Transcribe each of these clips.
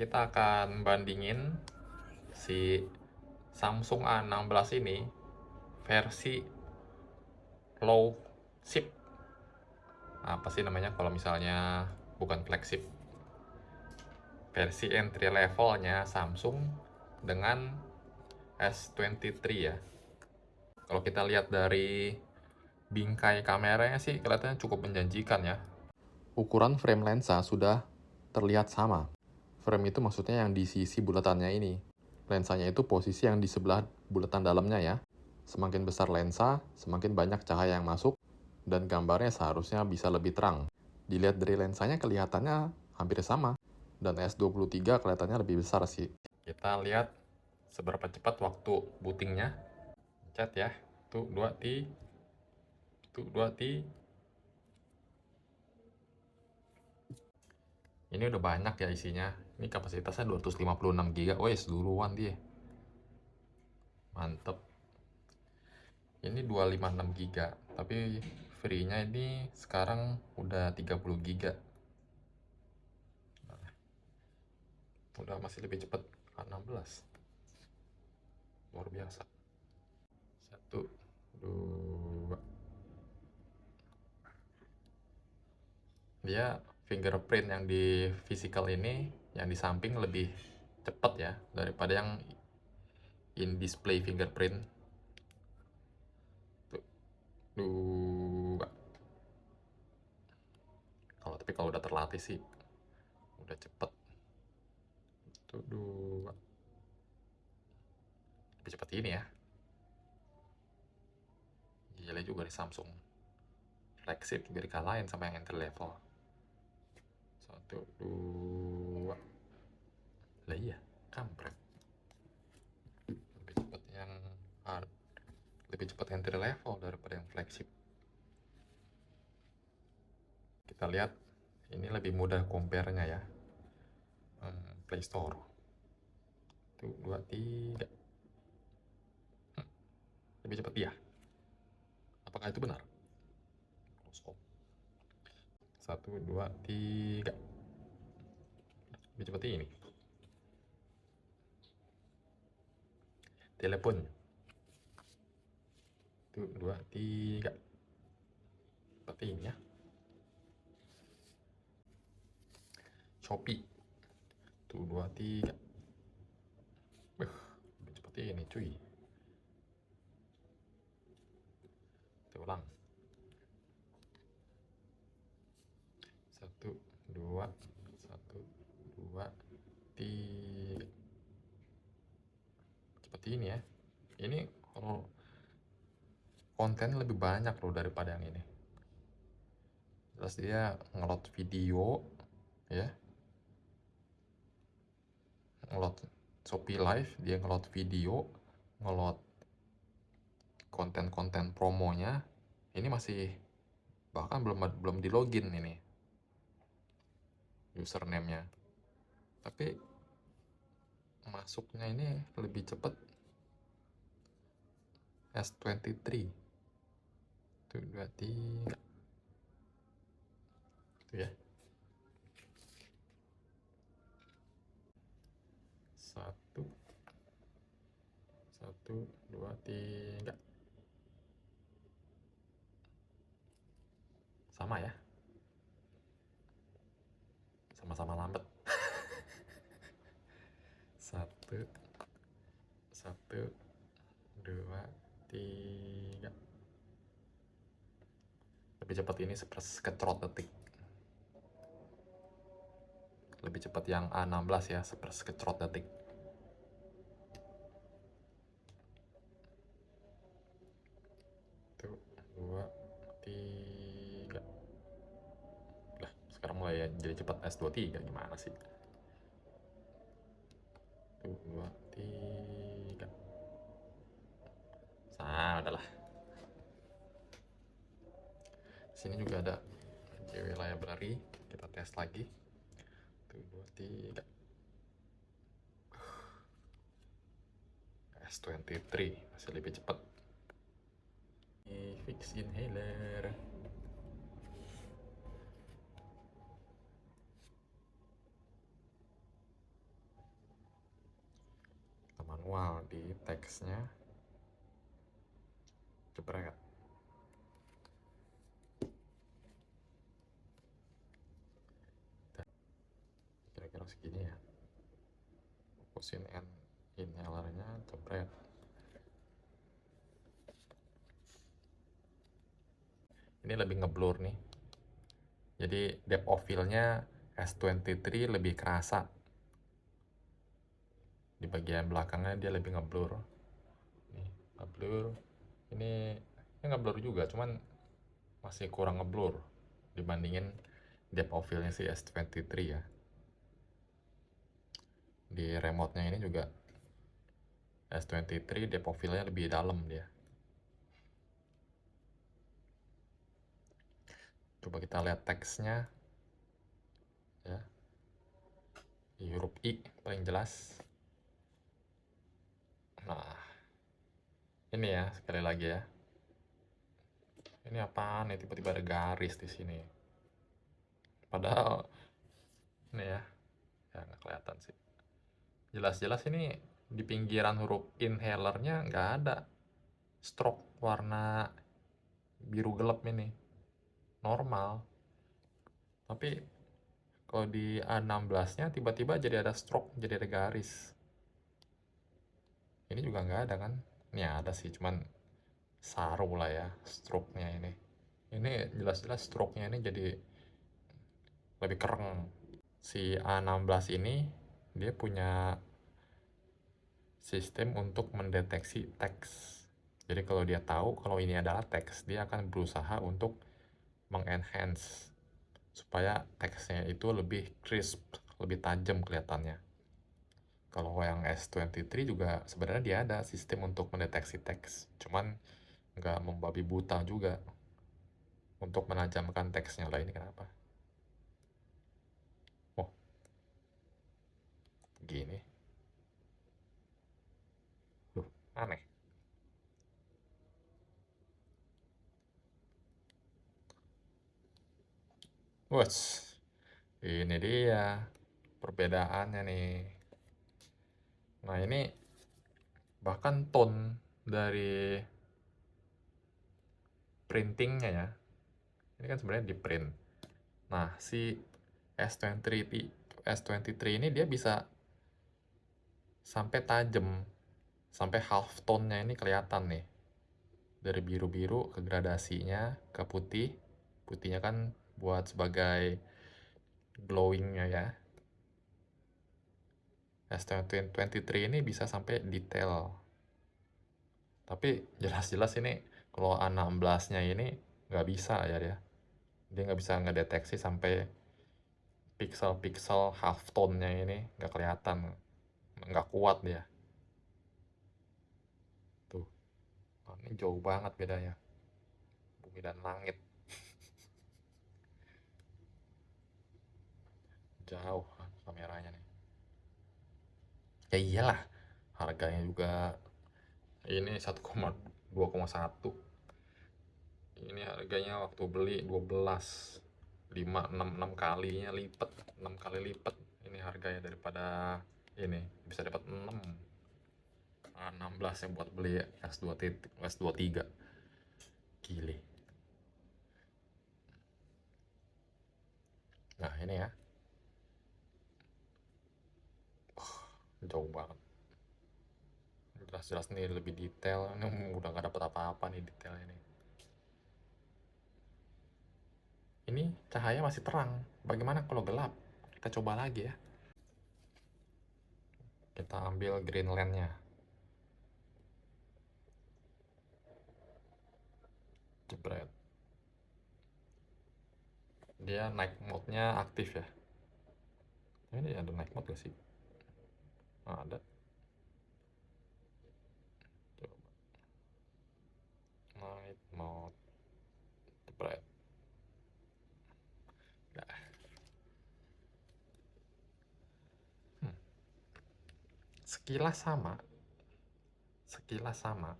kita akan bandingin si Samsung A16 ini versi low chip. Apa sih namanya kalau misalnya bukan flagship? Versi entry levelnya Samsung dengan S23 ya. Kalau kita lihat dari bingkai kameranya sih kelihatannya cukup menjanjikan ya. Ukuran frame lensa sudah terlihat sama. Frame itu maksudnya yang di sisi bulatannya ini. Lensanya itu posisi yang di sebelah bulatan dalamnya ya. Semakin besar lensa, semakin banyak cahaya yang masuk, dan gambarnya seharusnya bisa lebih terang. Dilihat dari lensanya kelihatannya hampir sama, dan S23 kelihatannya lebih besar sih. Kita lihat seberapa cepat waktu bootingnya. Pencet ya, tuh 2T, tuh 2T. Ini udah banyak ya isinya. Ini kapasitasnya 256 GB. Wes, duluan dia. Mantep. Ini 256 GB, tapi free-nya ini sekarang udah 30 GB. Udah masih lebih cepat A16. Luar biasa. 1, 2. Dia fingerprint yang di physical ini, yang di samping lebih cepat ya daripada yang in display fingerprint. Tuh, 2. Tapi kalau udah terlatih sih udah cepet. Tuh, 2. Lebih cepat ini ya. Gila juga di Samsung. Flagship juga dikalahin sama yang entry level. 1, 2. Lah iya, kampret. Lebih cepat yang hard. Lebih cepat entry level daripada yang flagship. Kita lihat ini lebih mudah compare-nya ya. Play Store. 1, 2, 3. Lebih cepat dia. Apakah itu benar? 1, 2, 3. Lebih cepat ini. Telepon. 1, 2, 3. Seperti ini ya. Shopee. 1, 2, 3. Lebih cepat ini cuy. Kita ulang. 1, 2, 1, 2, 3. Seperti ini ya. Ini kalau konten lebih banyak loh daripada yang ini. Terus dia ngelot video ya. Ngelot Shopee Live, dia ngelot video, ngelot konten-konten promonya. Ini masih bahkan belum di login ini username-nya. Tapi masuknya ini lebih cepat S23. 1, 2, 3. Itu ya. 1, 1, 2, 3. Sama ya. Sama-sama lambat. 1, 1, 2, 3. Lebih cepat ini seperseketrot detik. Lebih cepat yang A16 ya, seperseketrot detik. 1, 2, 3. Lah, sekarang mulai jadi cepat S23 gimana sih? 1, 2, 3. Nah, udahlah. Sini juga ada JW Library, kita tes lagi. 1, 2, 3. S23 masih lebih cepat. Fix inhaler. manual di teksnya. Jebret. Kira-kira segini ya. Fokusin inhalernya, jebret. Ini lebih ngeblur nih. Jadi depth of field-nya S23 lebih kerasa. Di bagian belakangnya dia lebih ngeblur. Nih, ngeblur. Ini ngeblur juga, cuman masih kurang ngeblur dibandingin depth of field-nya si S23 ya. Di remote-nya ini juga S23 depth of field-nya lebih dalam dia. Coba kita lihat teksnya ya. Di huruf I paling jelas. Nah, ini ya sekali lagi ya. Ini apaan nih, tiba-tiba ada garis di sini. Padahal ini ya nggak kelihatan sih. Jelas-jelas ini di pinggiran huruf inhalernya nggak ada stroke warna biru gelap ini. Normal. Tapi kalau di A16-nya tiba-tiba jadi ada stroke, jadi ada garis. Ini juga nggak ada kan? Ini ada sih, cuman saru lah ya stroke-nya ini. Ini jelas-jelas stroke-nya ini jadi lebih kereng. Si A16 ini dia punya sistem untuk mendeteksi teks. Jadi kalau dia tahu kalau ini adalah teks, dia akan berusaha untuk mengenhance supaya teksnya itu lebih crisp, lebih tajam kelihatannya. Kalau yang S23 juga sebenarnya dia ada sistem untuk mendeteksi teks, cuman nggak membabi buta juga untuk menajamkan teksnya lah. Ini kenapa? Oh, gini. Loh, aneh. Wes, ini dia perbedaannya nih. Nah ini bahkan tone dari printingnya ya, ini kan sebenarnya di print. Nah si S23 ini dia bisa sampai tajam, sampai half tone-nya ini kelihatan nih, dari biru-biru ke gradasinya ke putih. Putihnya kan buat sebagai glowingnya ya. S23 ini bisa sampai detail. Tapi jelas-jelas ini kalau A16-nya ini nggak bisa ya dia. Dia nggak bisa ngedeteksi sampai pixel-pixel half tone-nya ini nggak kelihatan. Nggak kuat dia. Tuh, oh, ini jauh banget bedanya. Bumi dan langit. Jauh kameranya nih. Ya iyalah, harganya juga ini 2,1. Ini harganya waktu beli 12. 6 kalinya lipat, 6 kali lipat ini harganya daripada ini. Bisa dapat 6. 16 yang buat beli S23. Gile. Nah, ini ya. Jauh banget. Jelas-jelas nih lebih detail. Ini udah nggak dapat apa-apa nih detail ini. Ini cahaya masih terang. Bagaimana kalau gelap? Kita coba lagi ya. Kita ambil green land-nya. Jebret. Dia night mode-nya aktif ya. Ini ada night mode gak sih? Nah, ada. Coba. Night mode. Jebret. Nah. Sekilas sama. Sekilas sama.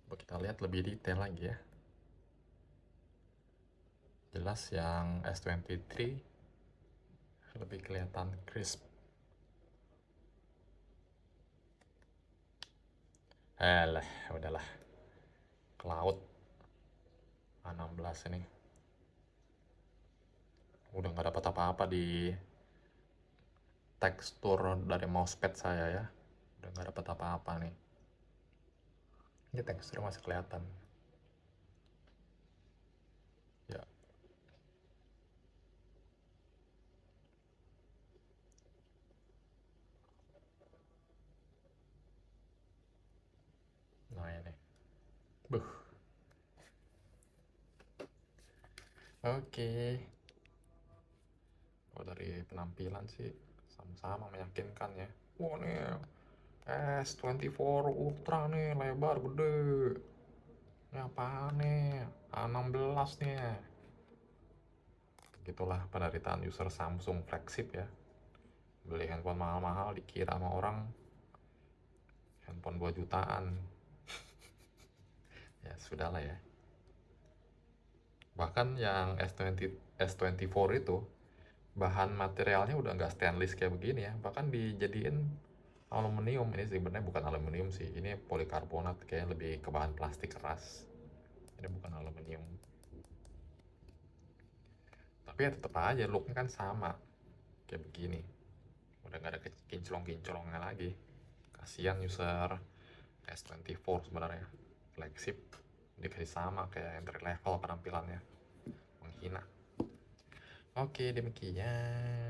Coba kita lihat lebih detail lagi ya. Jelas yang S23 lebih kelihatan crisp. Udahlah, cloud A16 ini udah nggak dapat apa-apa di tekstur dari mousepad saya ya, udah nggak dapat apa-apa nih. Ini tekstur masih kelihatan ya. Nah ini oke. Kalau dari penampilan sih sama-sama meyakinkan ya. Wah nih S24 Ultra nih, lebar gede. Ini apaan nih? A16 nih. Gitulah penderitaan user Samsung flagship ya. Beli handphone mahal-mahal dikira sama orang handphone 2 jutaan. Ya sudahlah ya. Bahkan yang S24 itu bahan materialnya udah nggak stainless kayak begini ya, bahkan dijadiin aluminium. Ini sebenarnya bukan aluminium sih, ini polikarbonat, kayak lebih ke bahan plastik keras. Ini bukan aluminium, tapi ya tetap aja looknya kan sama kayak begini, udah nggak ada kinclong-kinclongnya lagi. Kasihan user S24 sebenarnya flagship dikasih sama kayak entry level penampilannya, menghina. Oke, demikian.